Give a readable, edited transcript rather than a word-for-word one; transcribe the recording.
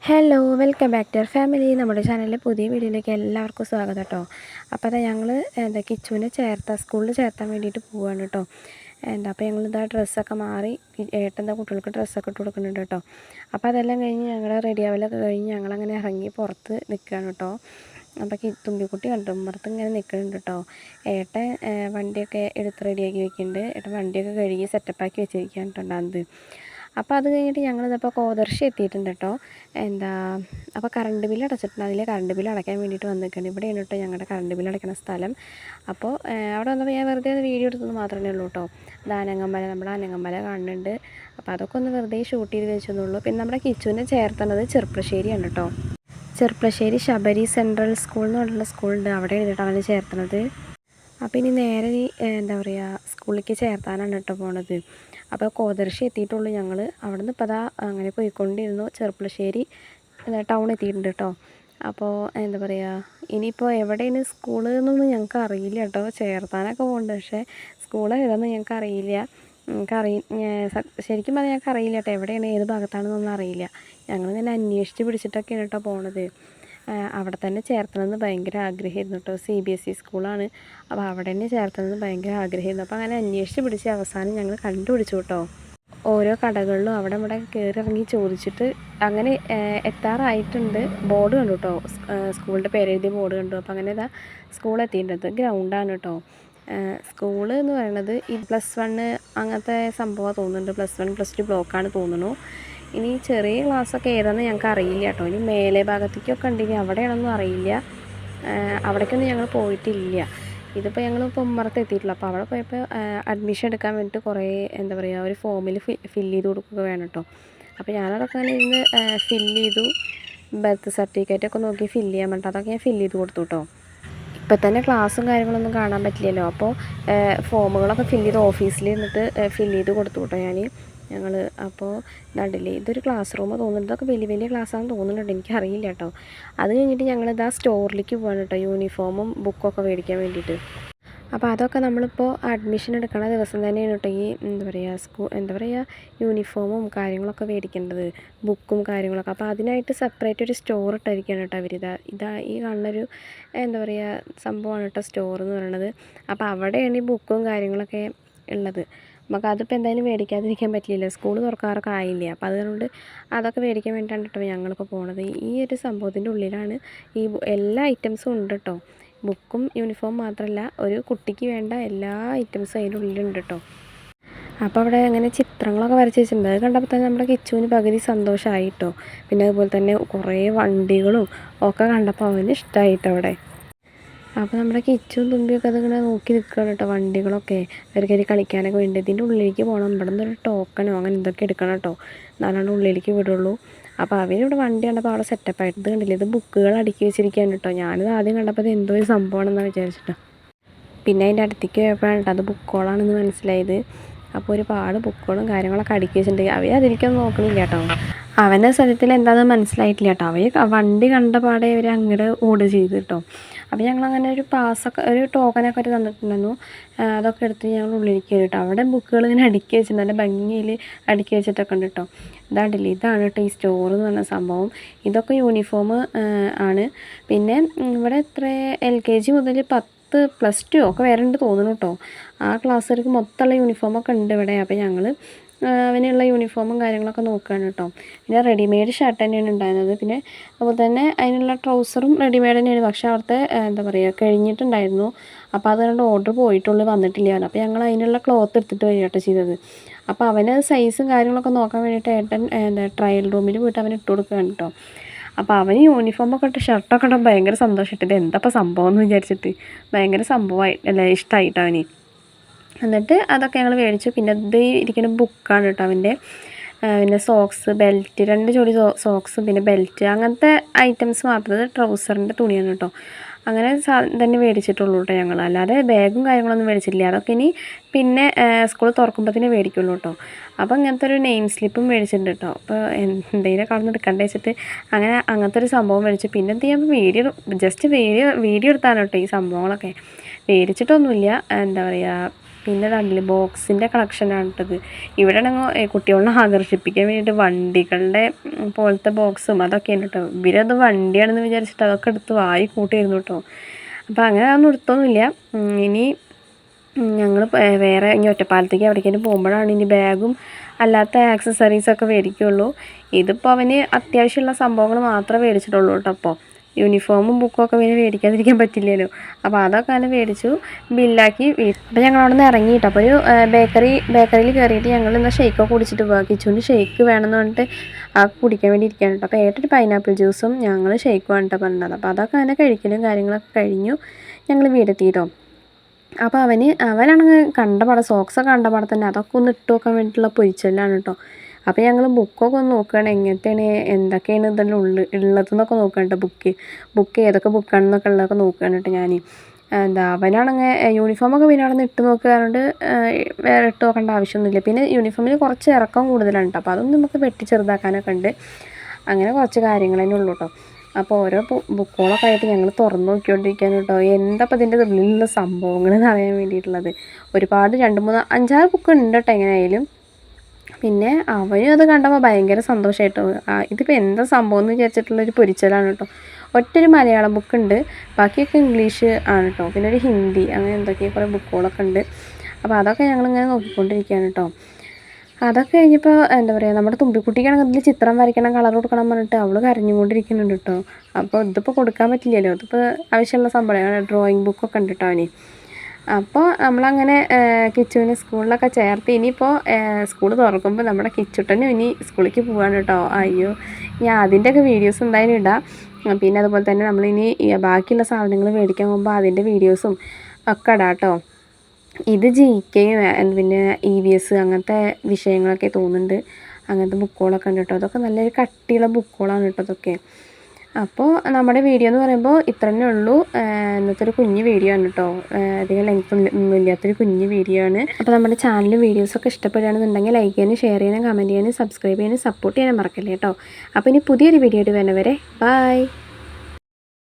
Hello welcome back to our family. നമ്മുടെ ചാനലിലെ പുതിയ വീഡിയോയിലേക്ക് എല്ലാവർക്കും സ്വാഗതം കേട്ടോ. അപ്പോൾ അതാ ഞങ്ങൾ കിച്ചുവിനെ സ്കൂളിൽ ചേർത്താൻ വേണ്ടിയിട്ട് പോവുകയാണ് കേട്ടോ. അപ്പോൾ ഞങ്ങളിതാ ഡ്രസ്സൊക്കെ മാറി ഏട്ടൻ്റെ കുട്ടികൾക്ക് ഡ്രസ്സൊക്കെ ഇട്ട് കൊടുക്കുന്നുണ്ട് കേട്ടോ. അപ്പോൾ അതെല്ലാം കഴിഞ്ഞ് ഞങ്ങൾ റെഡി ആവലൊക്കെ കഴിഞ്ഞ് ഞങ്ങളങ്ങനെ ഇറങ്ങി പുറത്ത് നിൽക്കുകയാണ് കേട്ടോ. അപ്പോൾ തുമ്പിക്കുട്ടി കണ്ടു പുറത്ത് ഇങ്ങനെ നിൽക്കുന്നുണ്ട് കേട്ടോ. ഏട്ടൻ വണ്ടിയൊക്കെ എടുത്ത് റെഡിയാക്കി വെക്കുന്നുണ്ട്. ഏട്ടൻ വണ്ടിയൊക്കെ കഴുകി സെറ്റപ്പാക്കി വെച്ചിരിക്കുകയാണ് കേട്ടോ ഉണ്ടാകുന്നത്. അപ്പോൾ അത് കഴിഞ്ഞിട്ട് ഞങ്ങളിതപ്പോൾ കോതർശി എത്തിയിട്ടുണ്ട് കേട്ടോ. അപ്പോൾ കറണ്ട് ബില്ല് അടച്ചിട്ടുണ്ട്. അതിൽ കറണ്ട് ബില്ല് അടയ്ക്കാൻ വേണ്ടിയിട്ട് വന്നിരിക്കുകയാണ്. ഇവിടെയാണ് കേട്ടോ ഞങ്ങളുടെ കറണ്ട് ബില്ല് അടയ്ക്കുന്ന സ്ഥലം. അപ്പോൾ അവിടെ വന്നപ്പോൾ ഞാൻ വെറുതെ ഒന്ന് വീഡിയോ എടുത്തത് മാത്രമേ ഉള്ളൂ കേട്ടോ. അനങ്ങമല, നമ്മുടെ അനങ്ങമല കാണുന്നുണ്ട്. അപ്പോൾ അതൊക്കെ ഒന്ന് വെറുതെ ഷൂട്ട് ചെയ്ത് വെച്ചെന്നുള്ളൂ. പിന്നെ നമ്മുടെ കിച്ചുവിനെ ചേർത്തുന്നത് ചെർപ്പളശ്ശേരിയാണ് കേട്ടോ. ചെർപ്പളശ്ശേരി ശബരി സെൻട്രൽ സ്കൂൾ എന്ന് പറഞ്ഞിട്ടുള്ള സ്കൂളുണ്ട്. അവിടെ എഴുതിയിട്ട് അവനെ ചേർത്തണത്. അപ്പോൾ ഇനി നേരെ സ്കൂളിലേക്ക് ചേർത്താനാണ് കേട്ടോ പോണത്. അപ്പോൾ കോതർശി എത്തിയിട്ടുള്ളൂ ഞങ്ങൾ. അവിടെ നിന്ന് ഇപ്പോൾ അതാ അങ്ങനെ പോയിക്കൊണ്ടിരുന്നു. ചെർപ്പളശ്ശേരി ടൗൺ എത്തിയിട്ടുണ്ട് കേട്ടോ. അപ്പോൾ ഇനിയിപ്പോൾ എവിടെയാണ് സ്കൂള് എന്നൊന്നും ഞങ്ങൾക്ക് അറിയില്ല കേട്ടോ. ചേർത്താനൊക്കെ പോകുന്നുണ്ട്, പക്ഷേ സ്കൂൾ ഏതാണെന്ന് ഞങ്ങൾക്ക് അറിയില്ല. ശരിക്കും പറഞ്ഞാൽ ഞങ്ങൾക്ക് അറിയില്ല കേട്ടോ, എവിടെയാണ് ഏത് ഭാഗത്താണെന്നൊന്നും അറിയില്ല. ഞങ്ങളിങ്ങനെ അന്വേഷിച്ച് പിടിച്ചിട്ടൊക്കെയാണ് കേട്ടോ പോണത്. അവിടെ തന്നെ ചേർത്തണമെന്ന് ഭയങ്കര ആഗ്രഹമായിരുന്നു കേട്ടോ. CBSE സ്കൂളാണ്. അപ്പോൾ അവിടെ തന്നെ ചേർത്തണമെന്ന് ഭയങ്കര ആഗ്രഹമായിരുന്നു. അപ്പോൾ അങ്ങനെ അന്വേഷിച്ച് പിടിച്ച് അവസാനം ഞങ്ങൾ കണ്ടുപിടിച്ചു കേട്ടോ. ഓരോ കടകളിലും അവിടെ ഇവിടെ കയറി ഇറങ്ങി ചോദിച്ചിട്ട് അങ്ങനെ എത്താറായിട്ടുണ്ട്. ബോർഡ് കണ്ടു കേട്ടോ, സ്കൂളിൻ്റെ പേരെഴുതിയ ബോർഡ് കണ്ടു. അപ്പോൾ അങ്ങനെ ഇതാ സ്കൂൾ എത്തിയിട്ടുണ്ട്. ഗ്രൗണ്ടാണ് കേട്ടോ. സ്കൂള് എന്ന് പറയുന്നത് ഈ +1 അങ്ങനത്തെ സംഭവമാണ് തോന്നുന്നുണ്ട്. +1 +2 ബ്ലോക്കാണ് തോന്നുന്നു. ഇനി ചെറിയ ക്ലാസ്സൊക്കെ ഏതാണെന്ന് ഞങ്ങൾക്ക് അറിയില്ല കേട്ടോ. ഇനി മേലെ ഭാഗത്തേക്കൊക്കെ ഉണ്ടെങ്കിൽ അവിടെയാണെന്നും അറിയില്ല. അവിടേക്കൊന്നും ഞങ്ങൾ പോയിട്ടില്ല. ഇതിപ്പോൾ ഞങ്ങളിപ്പോൾ ഉമ്മറത്ത് എത്തിയിട്ടുള്ളൂ. അപ്പോൾ അവിടെ പോയപ്പോൾ അഡ്മിഷൻ എടുക്കാൻ വേണ്ടിയിട്ട് കുറേ ഒരു ഫോമിൽ ഫില്ല് ചെയ്ത് കൊടുക്കുക വേണം കേട്ടോ. അപ്പോൾ ഞാനതൊക്കെ അങ്ങനെ ഇരുന്ന് ഫില്ല് ചെയ്തു. ബർത്ത് സർട്ടിഫിക്കറ്റൊക്കെ നോക്കി ഫില്ല് ചെയ്യാൻ വേണ്ടിയിട്ട് അതൊക്കെ ഞാൻ ഫില്ല് ചെയ്ത് കൊടുത്തു കേട്ടോ. ഇപ്പം തന്നെ ക്ലാസ്സും കാര്യങ്ങളൊന്നും കാണാൻ പറ്റില്ലല്ലോ. അപ്പോൾ ഫോമുകളൊക്കെ ഫില്ല് ചെയ്ത് ഓഫീസിൽ ഇരുന്നിട്ട് ഫില്ല് ചെയ്ത് കൊടുത്തു കേട്ടോ ഞങ്ങൾ. അപ്പോൾ കണ്ടില്ലേ, ഇതൊരു ക്ലാസ് റൂം തോന്നുന്നുണ്ട്. ഇതൊക്കെ വലിയ വലിയ ക്ലാസ്സാണെന്ന് തോന്നുന്നുണ്ട്, എനിക്കറിയില്ല കേട്ടോ. അത് കഴിഞ്ഞിട്ട് ഞങ്ങളിതാ സ്റ്റോറിലേക്ക് പോകാൻ കേട്ടോ, യൂണിഫോമും ബുക്കൊക്കെ മേടിക്കാൻ വേണ്ടിയിട്ട്. അപ്പോൾ അതൊക്കെ നമ്മളിപ്പോൾ അഡ്മിഷൻ എടുക്കണ ദിവസം തന്നെയാണ് കേട്ടോ ഈ യൂണിഫോമും കാര്യങ്ങളൊക്കെ മേടിക്കേണ്ടത്, ബുക്കും കാര്യങ്ങളൊക്കെ. അപ്പോൾ അതിനായിട്ട് സെപ്പറേറ്റ് ഒരു സ്റ്റോർ ഇട്ടിരിക്കുകയാണ് കേട്ടോ അവർ. ഈ കാണുന്നൊരു സംഭവമാണ് കേട്ടോ സ്റ്റോർ എന്ന് പറയുന്നത്. അപ്പോൾ അവിടെയാണ് ഈ ബുക്കും കാര്യങ്ങളൊക്കെ ഉള്ളത്. നമുക്ക് അതിപ്പോൾ എന്തായാലും മേടിക്കാതിരിക്കാൻ പറ്റില്ല, സ്കൂൾ തുറക്കാറൊക്കെ ആയില്ലേ. അപ്പോൾ അതുകൊണ്ട് അതൊക്കെ മേടിക്കാൻ വേണ്ടിയിട്ടാണ് കേട്ടോ ഞങ്ങളിപ്പോൾ പോണത്. ഈ ഒരു സംഭവത്തിൻ്റെ ഉള്ളിലാണ് ഈ എല്ലാ ഐറ്റംസും ഉണ്ട് കേട്ടോ. ബുക്കും യൂണിഫോം മാത്രമല്ല, ഒരു കുട്ടിക്ക് വേണ്ട എല്ലാ ഐറ്റംസും അതിൻ്റെ ഉള്ളിലുണ്ട് കേട്ടോ. അപ്പോൾ അവിടെ അങ്ങനെ ചിത്രങ്ങളൊക്കെ വരച്ച് വെച്ചിട്ടുണ്ട്. അത് കണ്ടപ്പോൾ തന്നെ നമ്മുടെ കിച്ചുവിന് പകുതി സന്തോഷമായി കേട്ടോ. പിന്നെ അതുപോലെ തന്നെ കുറേ വണ്ടികളും ഒക്കെ കണ്ടപ്പോൾ അവന് ഇഷ്ടമായിട്ടോ അവിടെ. അപ്പോൾ നമ്മുടെ കിച്ചും തുമ്പിയൊക്കെ അതിങ്ങനെ നോക്കി നിൽക്കുകയാണ് കേട്ടോ. വണ്ടികളൊക്കെ അവർക്ക് കളിക്കാനൊക്കെ വേണ്ടി ഇതിൻ്റെ ഉള്ളിലേക്ക് പോകണം. ഇവിടെ നിന്നൊരു ടോക്കണോ അങ്ങനെ എന്തൊക്കെ എടുക്കണം കേട്ടോ, എന്നാലാണ് ഉള്ളിലേക്ക് വിടുള്ളൂ. അപ്പോൾ അവരിവിടെ വണ്ടി കണ്ടപ്പോൾ അവിടെ സെറ്റപ്പായിട്ട് ഇത് കണ്ടില്ലേ, ഇത് ബുക്കുകൾ അടുക്കി വെച്ചിരിക്കുകയാണ് കേട്ടോ. ഞാനിത് ആദ്യം കണ്ടപ്പോൾ ഇത് എന്തോ ഒരു സംഭവമാണെന്നാണ് വിചാരിച്ചിട്ടോ. പിന്നെ അതിൻ്റെ അടുത്തേക്ക് പോയപ്പോഴാണ് കേട്ടോ അത് ബുക്കുകളാണെന്ന് മനസ്സിലായത്. അപ്പോൾ ഒരുപാട് ബുക്കുകളും കാര്യങ്ങളൊക്കെ അടുക്കി വെച്ചിട്ടുണ്ട്. അവർ അതിലേക്കൊന്നും നോക്കണില്ല കേട്ടോ. അവൻ്റെ സ്ഥലത്തിൽ എന്താണെന്ന് മനസ്സിലായിട്ടില്ല കേട്ടോ. അവർ വണ്ടി കണ്ട പാടെ അവർ അങ്ങോട്ട് ഓർഡർ ചെയ്ത് കേട്ടോ. അപ്പോൾ ഞങ്ങളങ്ങനെ ഒരു ടോക്കനൊക്കെ അവർ തന്നിട്ടുണ്ടായിരുന്നു. അതൊക്കെ എടുത്ത് ഞങ്ങൾ ഉള്ളിലേക്ക് കേട്ടോ. അവിടെ ബുക്കുകൾ ഇങ്ങനെ അടുക്കി വെച്ചിട്ടുണ്ട്, നല്ല ഭംഗിയിൽ അടുക്കി വെച്ചിട്ടൊക്കെ ഉണ്ട് കേട്ടോ. ഇതാണ് കേട്ടോ ഈ സ്റ്റോർ എന്ന് പറഞ്ഞ സംഭവം. ഇതൊക്കെ യൂണിഫോം ആണ്. പിന്നെ ഇവിടെ LKG മുതൽ 10 +2 ഒക്കെ വരേണ്ട തോന്നുന്നു കേട്ടോ. ആ ക്ലാസ്സുകാർക്ക് മൊത്തമുള്ള യൂണിഫോമൊക്കെ ഉണ്ട് ഇവിടെ. അപ്പോൾ ഞങ്ങൾ അവനുള്ള യൂണിഫോമും കാര്യങ്ങളൊക്കെ നോക്കുകയാണ് കേട്ടോ. പിന്നെ റെഡിമെയ്ഡ് ഷർട്ട് തന്നെയാണ് ഉണ്ടായിരുന്നത്. പിന്നെ അതുപോലെ തന്നെ അതിനുള്ള ട്രൗസറും റെഡിമെയ്ഡ് തന്നെയാണ്. പക്ഷേ അവിടുത്തെ കഴിഞ്ഞിട്ടുണ്ടായിരുന്നു. അപ്പോൾ അത് കണ്ട് ഓർഡർ പോയിട്ടുള്ളൂ, വന്നിട്ടില്ല. അപ്പോൾ ഞങ്ങൾ അതിനുള്ള ക്ലോത്ത് എടുത്തിട്ട് വരിക കേട്ടോ ചെയ്തത്. അപ്പോൾ അവന് സൈസും കാര്യങ്ങളൊക്കെ നോക്കാൻ വേണ്ടിയിട്ട് ഏട്ടൻ ട്രയൽ റൂമിൽ പോയിട്ട് അവന് ഇട്ട് കൊടുക്കുകയാണ് കേട്ടോ. അപ്പോൾ അവന് യൂണിഫോമൊക്കെ ഇട്ട് ഷർട്ടൊക്കെ ഇടാൻ ഭയങ്കര സന്തോഷമായിട്ട്. ഇത് എന്താ സംഭവം എന്ന് വിചാരിച്ചിട്ട് ഭയങ്കര ഇഷ്ടമായിട്ട് അവന്. എന്നിട്ട് അതൊക്കെ ഞങ്ങൾ മേടിച്ചു. പിന്നെ ഇത് ഇരിക്കുന്ന ബുക്കാണ് കേട്ടോ അവൻ്റെ. പിന്നെ സോക്സ്, ബെൽറ്റ്, 2 ജോഡി സോക്സും പിന്നെ ബെൽറ്റ്, അങ്ങനത്തെ ഐറ്റംസ് മാത്രം. ട്രൗസറിൻ്റെ തുണിയാണ് കേട്ടോ. അങ്ങനെ തന്നെ മേടിച്ചിട്ടുള്ളൂ കേട്ടോ ഞങ്ങൾ. അല്ലാതെ ബാഗും കാര്യങ്ങളൊന്നും മേടിച്ചിട്ടില്ല. അതൊക്കെ ഇനി പിന്നെ സ്കൂൾ തുറക്കുമ്പോഴത്തേന് മേടിക്കുള്ളൂ കേട്ടോ. അപ്പോൾ അങ്ങനത്തെ ഒരു നെയിം സ്ലിപ്പും മേടിച്ചിട്ടുണ്ട് കേട്ടോ. അപ്പോൾ എന്തെങ്കിലും കാണുന്ന എടുക്കണ്ടേ വെച്ചിട്ട് അങ്ങനത്തെ ഒരു സംഭവം മേടിച്ചു. പിന്നെ എന്ത് ചെയ്യാൻ ജസ്റ്റ് വീഡിയോ എടുത്താണ് കേട്ടോ ഈ സംഭവങ്ങളൊക്കെ. മേടിച്ചിട്ടൊന്നുമില്ല. പിന്നെ കണ്ടില്ലേ ബോക്സിൻ്റെ കളക്ഷനാണ് കേട്ടത്. ഇവിടെ ആണെങ്കിൽ കുട്ടികളെ ആകർഷിപ്പിക്കാൻ വേണ്ടിയിട്ട് വണ്ടികളുടെ പോലത്തെ ബോക്സും അതൊക്കെയാണ് കേട്ടോ. ഇവരത് വണ്ടിയാണെന്ന് വിചാരിച്ചിട്ട് അതൊക്കെ എടുത്ത് വായി കൂട്ടിയിരുന്നു കേട്ടോ. അപ്പോൾ അങ്ങനെ അതൊന്നും എടുത്തൊന്നുമില്ല. ഇനി ഞങ്ങൾ വേറെ ഇനി ഒറ്റപ്പാലത്തേക്ക് എവിടേക്കേലും പോകുമ്പോഴാണ് ഇനി ബാഗും അല്ലാത്ത ആക്സസറീസൊക്കെ മേടിക്കുകയുള്ളൂ. ഇതിപ്പോൾ അവന് അത്യാവശ്യമുള്ള സംഭവങ്ങൾ മാത്രമേ മേടിച്ചിട്ടുള്ളൂ കേട്ടോ. അപ്പോൾ യൂണിഫോമും ബുക്കും ഒക്കെ പിന്നെ മേടിക്കാതിരിക്കാൻ പറ്റില്ലല്ലോ. അപ്പോൾ അതൊക്കെ അങ്ങനെ മേടിച്ചു, ബില്ലാക്കി. അപ്പോൾ ഞങ്ങൾ അവിടെ നിന്ന് ഇറങ്ങിയിട്ട് അപ്പോൾ ഒരു ബേക്കറിയിൽ കയറിയിട്ട് ഞങ്ങൾ എന്നാൽ ഷേക്കൊക്കെ കുടിച്ചിട്ട് പോകാം. കിച്ചുവിന് ഷേക്ക് വേണമെന്ന് പറഞ്ഞിട്ട് ആ കുടിക്കാൻ വേണ്ടി ഇരിക്കുകയാണ് കേട്ടോ. അപ്പോൾ ഏട്ടൊരു പൈനാപ്പിൾ ജ്യൂസും ഞങ്ങൾ ഷേക്കും ആണ് കേട്ടോ പറഞ്ഞത്. അപ്പോൾ അതൊക്കെ അങ്ങനെ കഴിക്കലും കാര്യങ്ങളൊക്കെ കഴിഞ്ഞു ഞങ്ങൾ വീടെത്തിയിട്ടോ. അപ്പോൾ അവനാണെങ്കിൽ കണ്ടപാടെ സോക്സൊക്കെ കണ്ടപാടെ തന്നെ അതൊക്കെ ഒന്ന് ഇട്ട് നോക്കാൻ വേണ്ടിയിട്ടുള്ള പൊരിച്ചെല്ലാണ് കേട്ടോ. അപ്പോൾ ഞങ്ങൾ ബുക്കൊക്കെ ഒന്ന് നോക്കുകയാണ്, എങ്ങനത്തെയാണ് എന്തൊക്കെയാണ് ഇതെല്ലാം ഉള്ളതെന്നൊക്കെ നോക്കുകയാണ് കേട്ടോ. ബുക്ക് ഏതൊക്കെ ബുക്കാണെന്നൊക്കെ ഉള്ളതൊക്കെ നോക്കുകയാണ് കേട്ടോ ഞാൻ. അവനാണെങ്കിൽ യൂണിഫോമൊക്കെ പിന്നെ അവിടെ നിന്ന് ഇട്ട് നോക്കുകയാണ്ട് വേറെ ഇട്ട് നോക്കേണ്ട ആവശ്യമൊന്നുമില്ല. പിന്നെ യൂണിഫോമിൽ കുറച്ച് ഇറക്കം കൂടുതലാണ് കേട്ടോ. അപ്പോൾ അതൊന്നും നമുക്ക് വെട്ടി ചെറുതാക്കാനൊക്കെ ഉണ്ട്. അങ്ങനെ കുറച്ച് കാര്യങ്ങൾ തന്നെ ഉള്ളൂ കേട്ടോ. അപ്പോൾ ഓരോ ബുക്കുകളൊക്കെ ആയിട്ട് ഞങ്ങൾ തുറന്ന് നോക്കിക്കൊണ്ടിരിക്കുകയാണ് കേട്ടോ. എന്താപ്പോൾ ഇതിൻ്റെ ഉള്ളിലുള്ള സംഭവങ്ങൾ എന്ന് അറിയാൻ വേണ്ടിയിട്ടുള്ളത്. ഒരുപാട് 2, 3, 5, 6 ബുക്ക് ഉണ്ട് കേട്ടോ എങ്ങനെയായാലും. പിന്നെ അവനും അത് കണ്ടപ്പോൾ ഭയങ്കര സന്തോഷമായിട്ടോ. ഇതിപ്പോൾ എന്താ സംഭവം എന്ന് വിചാരിച്ചിട്ടുള്ളൊരു പൊരിച്ചലാണ് കേട്ടോ. ഒറ്റൊരു മലയാളം ബുക്കുണ്ട്, ബാക്കിയൊക്കെ ഇംഗ്ലീഷ് ആണ് കേട്ടോ. പിന്നെ ഒരു ഹിന്ദി അങ്ങനെ എന്തൊക്കെയോ കുറേ ബുക്കുകളൊക്കെ ഉണ്ട്. അപ്പോൾ അതൊക്കെ ഞങ്ങളിങ്ങനെ നോക്കിക്കൊണ്ടിരിക്കുകയാണ് കേട്ടോ. അതൊക്കെ കഴിഞ്ഞപ്പോൾ എന്താ പറയുക, നമ്മുടെ തുമ്പിക്കുട്ടിക്കാണെങ്കിൽ അതിൽ ചിത്രം വരയ്ക്കണം, കളർ കൊടുക്കണം പറഞ്ഞിട്ട് അവൾ കരഞ്ഞുകൊണ്ടിരിക്കുന്നുണ്ട് കേട്ടോ. അപ്പോൾ ഇതിപ്പോൾ കൊടുക്കാൻ പറ്റില്ലല്ലോ, ഇതിപ്പോൾ ആവശ്യമുള്ള സംഭവമാണ്. ഡ്രോയിങ് ബുക്കൊക്കെ ഉണ്ട് കേട്ടോ അവന്. അപ്പോൾ നമ്മളങ്ങനെ കിച്ചുവിനെ സ്കൂളിലൊക്കെ ചേർത്ത് ഇനിയിപ്പോൾ സ്കൂൾ തുറക്കുമ്പോൾ നമ്മുടെ കിച്ചുട്ടനും ഇനി സ്കൂളിലേക്ക് പോവാണ് കേട്ടോ. അയ്യോ, ഞാൻ അതിൻ്റെയൊക്കെ വീഡിയോസ് എന്തായാലും ഇടാം. പിന്നെ അതുപോലെ തന്നെ നമ്മളിനി ബാക്കിയുള്ള സാധനങ്ങൾ മേടിക്കാൻ പോകുമ്പോൾ അതിൻ്റെ വീഡിയോസും ഒക്കെ ഇടാം കേട്ടോ. ഇത് GK പിന്നെ EVS അങ്ങനത്തെ വിഷയങ്ങളൊക്കെ തോന്നുന്നുണ്ട്. അങ്ങനത്തെ ബുക്കുകളൊക്കെ ഉണ്ട് കേട്ടോ. അതൊക്കെ നല്ലൊരു കട്ടിയുള്ള ബുക്കുകളാണ് കേട്ടോ അതൊക്കെ. അപ്പോൾ നമ്മുടെ വീഡിയോ എന്ന് പറയുമ്പോൾ ഇത്ര തന്നെ ഉള്ളൂ. ഇന്നത്തെ ഒരു കുഞ്ഞ് വീഡിയോ ആണ് കേട്ടോ. അധികം ലെങ്ത് ഒന്നും ഇല്ലാത്തൊരു കുഞ്ഞ് വീഡിയോ ആണ്. അപ്പോൾ നമ്മുടെ ചാനൽ വീഡിയോസൊക്കെ ഇഷ്ടപ്പെടുകയാണെന്നുണ്ടെങ്കിൽ ലൈക്ക് ചെയ്യാനും ഷെയർ ചെയ്യാനും കമൻറ്റ് ചെയ്യാനും സബ്സ്ക്രൈബ് ചെയ്യാനും സപ്പോർട്ട് ചെയ്യാനും മറക്കല്ലേ കേട്ടോ. അപ്പോൾ ഇനി പുതിയൊരു വീഡിയോ ആയിട്ട് വരുന്നവരെ ബൈ.